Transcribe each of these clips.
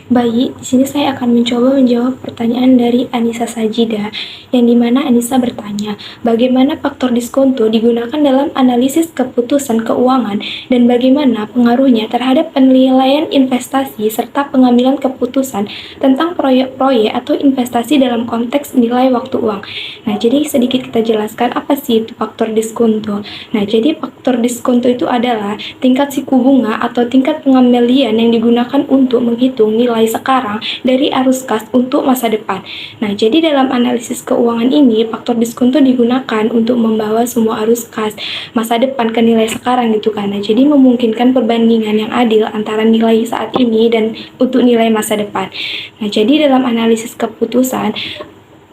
Baik, di sini saya akan mencoba menjawab pertanyaan dari Anissa Sajida, yang dimana Anissa bertanya, bagaimana faktor diskonto digunakan dalam analisis keputusan keuangan dan bagaimana pengaruhnya terhadap penilaian investasi serta pengambilan keputusan tentang proyek-proyek atau investasi dalam konteks nilai waktu uang. Nah, jadi sedikit kita jelaskan apa sih itu faktor diskonto. Nah, jadi faktor diskonto itu adalah tingkat suku bunga atau tingkat pengembalian yang digunakan untuk menghitung nilai sekarang dari arus kas untuk masa depan. Nah, jadi dalam analisis keuangan ini, faktor diskonto digunakan untuk membawa semua arus kas masa depan ke nilai sekarang gitu kan. Nah, jadi memungkinkan perbandingan yang adil antara nilai saat ini dan untuk nilai masa depan. Nah, jadi dalam analisis keputusan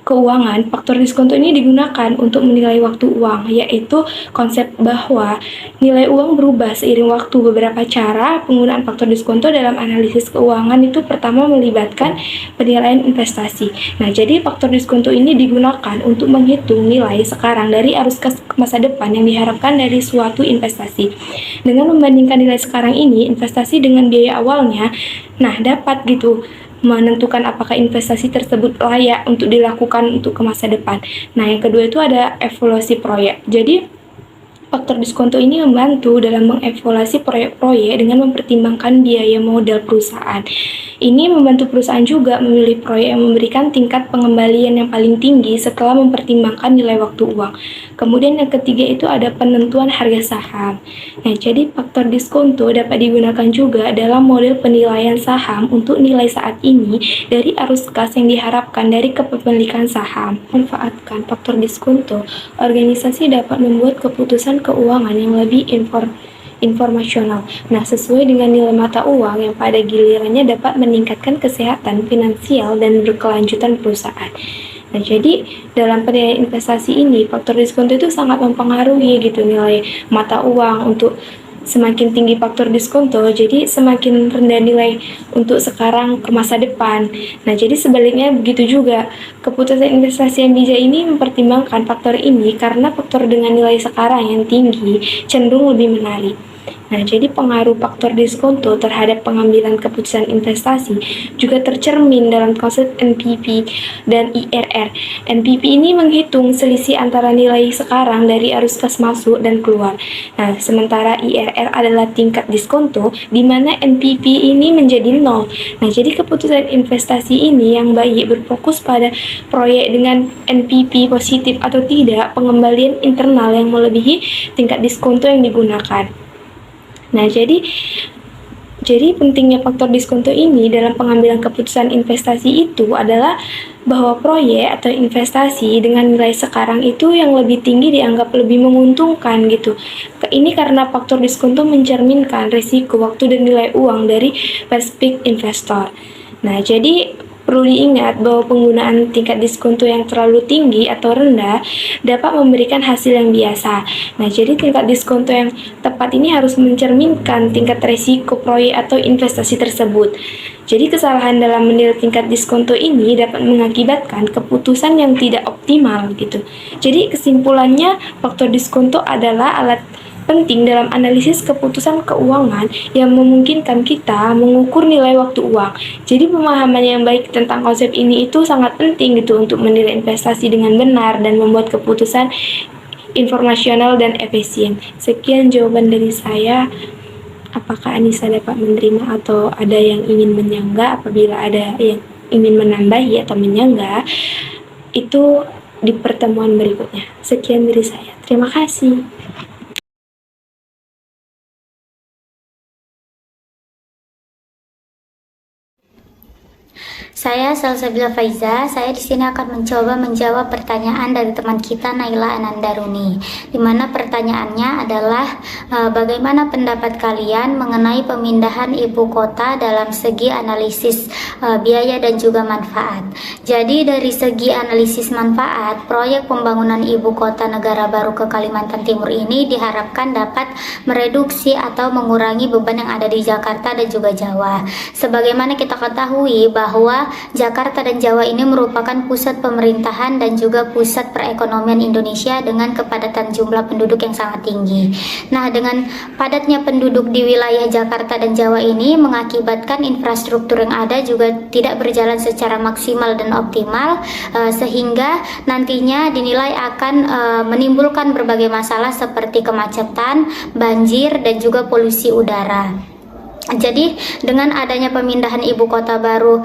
keuangan, faktor diskonto ini digunakan untuk menilai waktu uang, yaitu konsep bahwa nilai uang berubah seiring waktu. Beberapa cara penggunaan faktor diskonto dalam analisis keuangan itu pertama melibatkan penilaian investasi. Nah, jadi faktor diskonto ini digunakan untuk menghitung nilai sekarang dari arus kas masa depan yang diharapkan dari suatu investasi. Dengan membandingkan nilai sekarang ini, investasi dengan biaya awalnya, nah dapat gitu menentukan apakah investasi tersebut layak untuk dilakukan untuk ke masa depan. Nah, yang kedua itu ada evaluasi proyek. Jadi, faktor diskonto ini membantu dalam mengevaluasi proyek-proyek dengan mempertimbangkan biaya modal perusahaan. Ini membantu perusahaan juga memilih proyek yang memberikan tingkat pengembalian yang paling tinggi setelah mempertimbangkan nilai waktu uang. Kemudian yang ketiga itu ada penentuan harga saham. Nah, jadi faktor diskonto dapat digunakan juga dalam model penilaian saham untuk nilai saat ini dari arus kas yang diharapkan dari kepemilikan saham. Manfaatkan faktor diskonto, organisasi dapat membuat keputusan keuangan yang lebih informasional. Nah, sesuai dengan nilai mata uang yang pada gilirannya dapat meningkatkan kesehatan finansial dan berkelanjutan perusahaan. Nah, jadi dalam penilaian investasi ini, faktor diskonto itu sangat mempengaruhi gitu nilai mata uang. Untuk semakin tinggi faktor diskonto, jadi semakin rendah nilai untuk sekarang ke masa depan. Nah, jadi sebaliknya begitu juga. Keputusan investasi yang bijak ini mempertimbangkan faktor ini karena faktor dengan nilai sekarang yang tinggi cenderung lebih menarik. Nah, jadi pengaruh faktor diskonto terhadap pengambilan keputusan investasi juga tercermin dalam konsep NPV dan IRR. NPV ini menghitung selisih antara nilai sekarang dari arus kas masuk dan keluar. Nah, sementara IRR adalah tingkat diskonto, di mana NPV ini menjadi nol. Nah, jadi keputusan investasi ini yang baik berfokus pada proyek dengan NPV positif atau tidak, pengembalian internal yang melebihi tingkat diskonto yang digunakan. Nah, jadi pentingnya faktor diskonto ini dalam pengambilan keputusan investasi itu adalah bahwa proyek atau investasi dengan nilai sekarang itu yang lebih tinggi dianggap lebih menguntungkan gitu. Ini karena faktor diskonto mencerminkan risiko, waktu, dan nilai uang dari perspektif investor. Nah, jadi perlu diingat bahwa penggunaan tingkat diskonto yang terlalu tinggi atau rendah dapat memberikan hasil yang biasa. Nah, jadi tingkat diskonto yang tepat ini harus mencerminkan tingkat risiko proyek atau investasi tersebut. Jadi kesalahan dalam menilai tingkat diskonto ini dapat mengakibatkan keputusan yang tidak optimal gitu. Jadi kesimpulannya, faktor diskonto adalah alat penting dalam analisis keputusan keuangan yang memungkinkan kita mengukur nilai waktu uang. Jadi pemahaman yang baik tentang konsep ini itu sangat penting gitu untuk menilai investasi dengan benar dan membuat keputusan informasional dan efisien. Sekian jawaban dari saya. Apakah Anissa dapat menerima atau ada yang ingin menyanggah? Apabila ada yang ingin menambahi atau menyanggah, itu di pertemuan berikutnya. Sekian dari saya. Terima kasih. Saya Salsabila Faiza. Saya di sini akan mencoba menjawab pertanyaan dari teman kita Naila Anandaruni. Di mana pertanyaannya adalah bagaimana pendapat kalian mengenai pemindahan ibu kota dalam segi analisis biaya dan juga manfaat. Jadi dari segi analisis manfaat, proyek pembangunan ibu kota negara baru ke Kalimantan Timur ini diharapkan dapat mereduksi atau mengurangi beban yang ada di Jakarta dan juga Jawa. Sebagaimana kita ketahui bahwa Jakarta dan Jawa ini merupakan pusat pemerintahan dan juga pusat perekonomian Indonesia dengan kepadatan jumlah penduduk yang sangat tinggi. Nah, dengan padatnya penduduk di wilayah Jakarta dan Jawa ini mengakibatkan infrastruktur yang ada juga tidak berjalan secara maksimal dan optimal, sehingga nantinya dinilai akan menimbulkan berbagai masalah seperti kemacetan, banjir, dan juga polusi udara. Jadi dengan adanya pemindahan ibu kota baru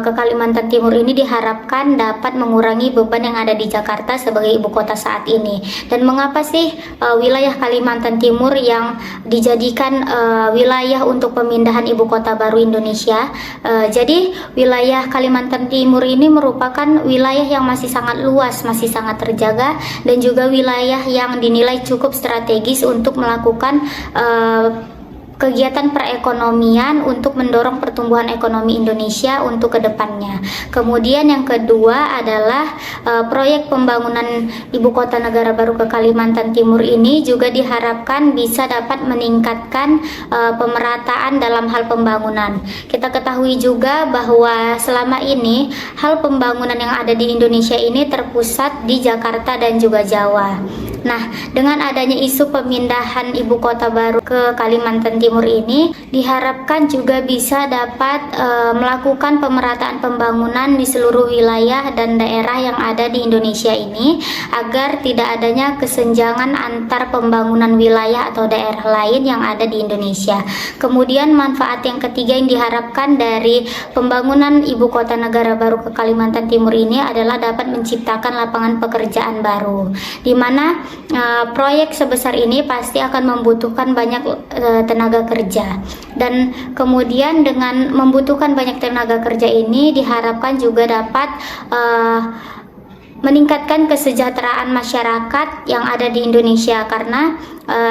ke Kalimantan Timur ini diharapkan dapat mengurangi beban yang ada di Jakarta sebagai ibu kota saat ini. Dan mengapa sih wilayah Kalimantan Timur yang dijadikan wilayah untuk pemindahan ibu kota baru Indonesia? Jadi wilayah Kalimantan Timur ini merupakan wilayah yang masih sangat luas, masih sangat terjaga, dan juga wilayah yang dinilai cukup strategis untuk melakukan kegiatan perekonomian untuk mendorong pertumbuhan ekonomi Indonesia untuk kedepannya. Kemudian yang kedua adalah proyek pembangunan ibu kota negara baru ke Kalimantan Timur ini juga diharapkan bisa dapat meningkatkan pemerataan dalam hal pembangunan. Kita ketahui juga bahwa selama ini hal pembangunan yang ada di Indonesia ini terpusat di Jakarta dan juga Jawa. Nah, dengan adanya isu pemindahan ibu kota baru ke Kalimantan Timur ini diharapkan juga bisa dapat melakukan pemerataan pembangunan di seluruh wilayah dan daerah yang ada di Indonesia ini agar tidak adanya kesenjangan antar pembangunan wilayah atau daerah lain yang ada di Indonesia. Kemudian manfaat yang ketiga yang diharapkan dari pembangunan ibu kota negara baru ke Kalimantan Timur ini adalah dapat menciptakan lapangan pekerjaan baru, di mana proyek sebesar ini pasti akan membutuhkan banyak tenaga kerja, dan kemudian dengan membutuhkan banyak tenaga kerja ini diharapkan juga dapat meningkatkan kesejahteraan masyarakat yang ada di Indonesia, karena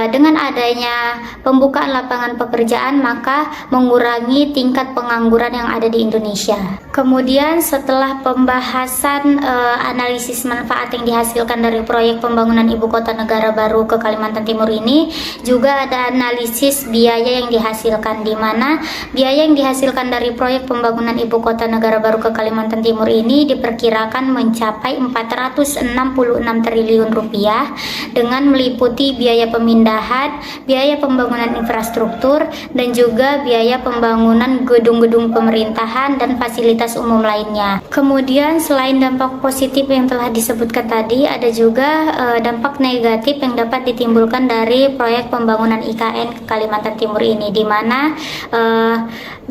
dengan adanya pembukaan lapangan pekerjaan maka mengurangi tingkat pengangguran yang ada di Indonesia. Kemudian setelah pembahasan analisis manfaat yang dihasilkan dari proyek pembangunan ibu kota negara baru ke Kalimantan Timur ini, juga ada analisis biaya yang dihasilkan, di mana biaya yang dihasilkan dari proyek pembangunan ibu kota negara baru ke Kalimantan Timur ini diperkirakan mencapai 466 triliun rupiah dengan meliputi biaya pemindahan, biaya pembangunan infrastruktur, dan juga biaya pembangunan gedung-gedung pemerintahan dan fasilitas umum lainnya. Kemudian selain dampak positif yang telah disebutkan tadi, ada juga dampak negatif yang dapat ditimbulkan dari proyek pembangunan IKN ke Kalimantan Timur ini, di mana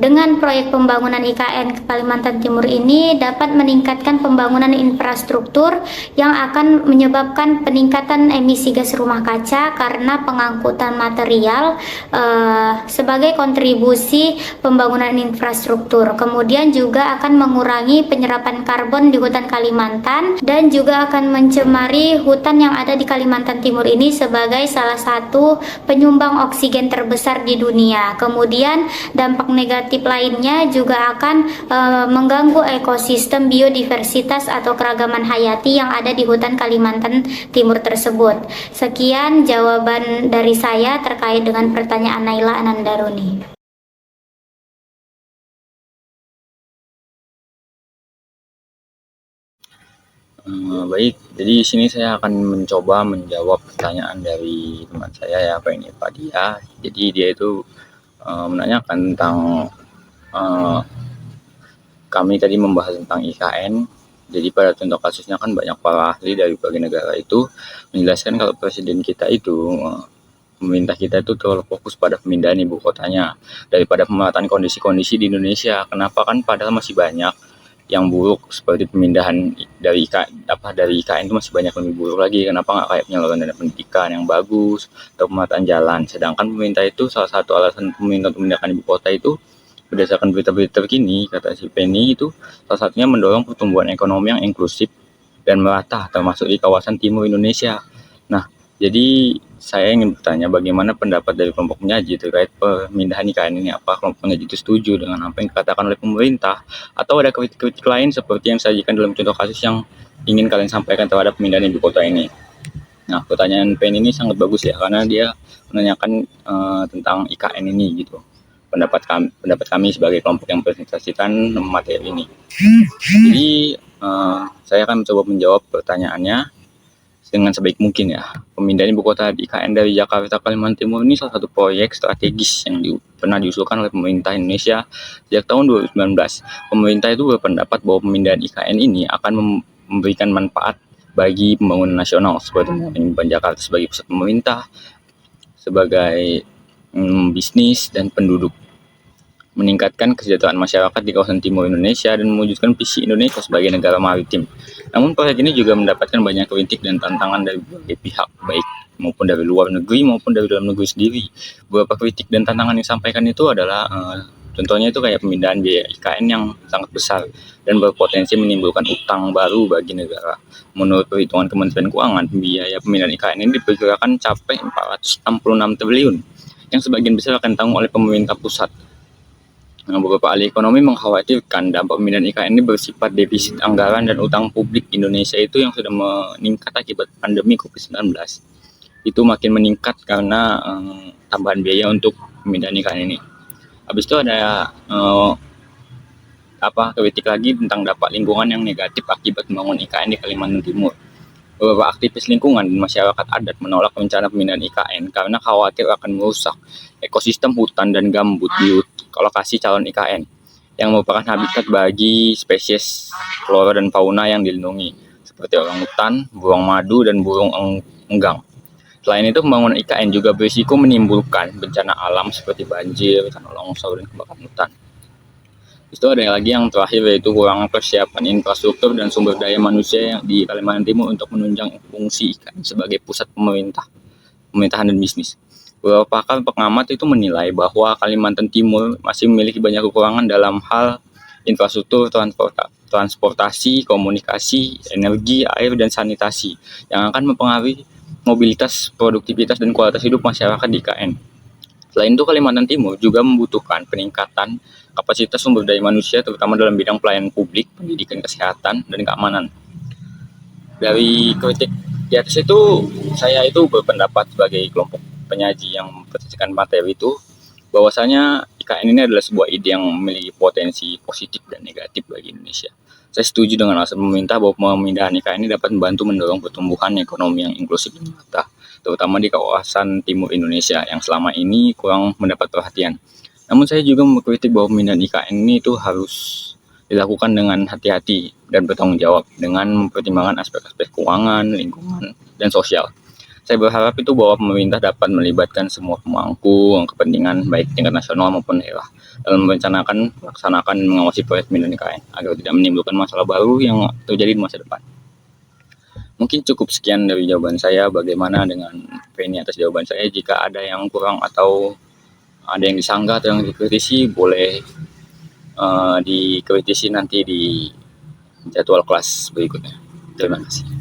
dengan proyek pembangunan IKN ke Kalimantan Timur ini dapat meningkatkan pembangunan infrastruktur yang akan menyebabkan peningkatan emisi gas rumah kaca karena pengangkutan material sebagai kontribusi pembangunan infrastruktur. Kemudian juga akan mengurangi penyerapan karbon di hutan Kalimantan dan juga akan mencemari hutan yang ada di Kalimantan Timur ini sebagai salah satu penyumbang oksigen terbesar di dunia. Kemudian dampak negatif lainnya juga akan mengganggu ekosistem biodiversitas atau keragaman hayati yang ada di hutan Kalimantan Timur tersebut. Sekian jawaban dari saya terkait dengan pertanyaan Naila Anandaruni. Baik, jadi di sini saya akan mencoba menjawab pertanyaan dari teman saya ya, Pak ini Pak Dia. Jadi dia itu menanyakan tentang kami tadi membahas tentang IKN. Jadi pada contoh kasusnya kan banyak para ahli dari berbagai negara itu menjelaskan kalau presiden kita itu pemerintah kita itu terlalu fokus pada pemindahan ibu kotanya daripada pemerataan kondisi-kondisi di Indonesia. Kenapa? Kan padahal masih banyak yang buruk seperti pemindahan dari IKN itu masih banyak lebih buruk lagi. Kenapa nggak kayak penyaluran dana pendidikan yang bagus atau pemerataan jalan? Sedangkan pemerintah itu salah satu alasan pemerintah untuk memindahkan ibu kota itu berdasarkan berita-berita terkini, kata si Penny itu salah satunya mendorong pertumbuhan ekonomi yang inklusif dan merata termasuk di kawasan timur Indonesia. Nah, jadi saya ingin bertanya bagaimana pendapat dari kelompok penyaji terkait pemindahan IKN ini. Apa kelompok penyaji itu setuju dengan apa yang dikatakan oleh pemerintah, atau ada kritik-kritik lain seperti yang disajikan dalam contoh kasus yang ingin kalian sampaikan terhadap pemindahan ibu kota ini? Nah, pertanyaan PEN ini sangat bagus ya, karena dia menanyakan tentang IKN ini gitu. Pendapat kami sebagai kelompok yang presentasikan materi ini. Jadi saya akan mencoba menjawab pertanyaannya dengan sebaik mungkin ya. Pemindahan ibu kota di IKN dari Jakarta Kalimantan Timur ini salah satu proyek strategis yang pernah diusulkan oleh pemerintah Indonesia sejak tahun 2019. Pemerintah itu berpendapat bahwa pemindahan IKN ini akan memberikan manfaat bagi pembangunan nasional, seperti mengubah Jakarta sebagai pusat pemerintah, sebagai bisnis dan penduduk, meningkatkan kesejahteraan masyarakat di kawasan timur Indonesia, dan mewujudkan visi Indonesia sebagai negara maritim. Namun proyek ini juga mendapatkan banyak kritik dan tantangan dari berbagai pihak, baik maupun dari luar negeri maupun dari dalam negeri sendiri. Beberapa kritik dan tantangan yang disampaikan itu adalah contohnya itu kayak pemindahan biaya IKN yang sangat besar dan berpotensi menimbulkan utang baru bagi negara. Menurut perhitungan Kementerian Keuangan, biaya pemindahan IKN ini diperkirakan capai 466 triliun, yang sebagian besar akan ditanggung oleh pemerintah pusat. Nah, beberapa ahli ekonomi mengkhawatirkan dampak pemindahan IKN ini bersifat defisit anggaran dan utang publik Indonesia itu yang sudah meningkat akibat pandemi COVID-19. Itu makin meningkat karena tambahan biaya untuk pemindahan IKN ini. Habis itu ada kritik lagi tentang dampak lingkungan yang negatif akibat membangun IKN di Kalimantan Timur. Beberapa aktivis lingkungan dan masyarakat adat menolak rencana pemindahan IKN karena khawatir akan merusak ekosistem hutan dan gambut di lokasi calon IKN yang merupakan habitat bagi spesies flora dan fauna yang dilindungi seperti orangutan, burung madu, dan burung enggang. Selain itu, pembangunan IKN juga berisiko menimbulkan bencana alam seperti banjir, tanah longsor, dan kebakaran hutan. Itu ada lagi yang terakhir, yaitu kurang persiapan infrastruktur dan sumber daya manusia di Kalimantan Timur untuk menunjang fungsi IKN sebagai pusat pemerintahan dan bisnis. Beberapa pakar pengamat itu menilai bahwa Kalimantan Timur masih memiliki banyak kekurangan dalam hal infrastruktur transportasi, komunikasi, energi, air, dan sanitasi yang akan mempengaruhi mobilitas, produktivitas, dan kualitas hidup masyarakat di IKN. Selain itu, Kalimantan Timur juga membutuhkan peningkatan kapasitas sumber daya manusia, terutama dalam bidang pelayanan publik, pendidikan, kesehatan, dan keamanan. Dari kritik di atas itu, saya itu berpendapat sebagai kelompok penyaji yang mempresentasikan materi itu, bahwasanya IKN ini adalah sebuah ide yang memiliki potensi positif dan negatif bagi Indonesia. Saya setuju dengan alasan pemerintah bahwa pemindahan IKN ini dapat membantu mendorong pertumbuhan ekonomi yang inklusif dan merata, terutama di kawasan timur Indonesia yang selama ini kurang mendapat perhatian. Namun saya juga mengkritik bahwa pemindahan IKN ini itu harus dilakukan dengan hati-hati dan bertanggung jawab dengan mempertimbangkan aspek-aspek keuangan, lingkungan, dan sosial. Saya berharap itu bahwa pemerintah dapat melibatkan semua pemangku kepentingan baik tingkat nasional maupun daerah dalam melaksanakan dan mengawasi proyek pemindahan IKN agar tidak menimbulkan masalah baru yang terjadi di masa depan. Mungkin cukup sekian dari jawaban saya. Bagaimana dengan Penny atas jawaban saya? Jika ada yang kurang atau ada yang disanggah atau yang dikritisi, boleh dikritisi nanti di jadwal kelas berikutnya. Terima kasih.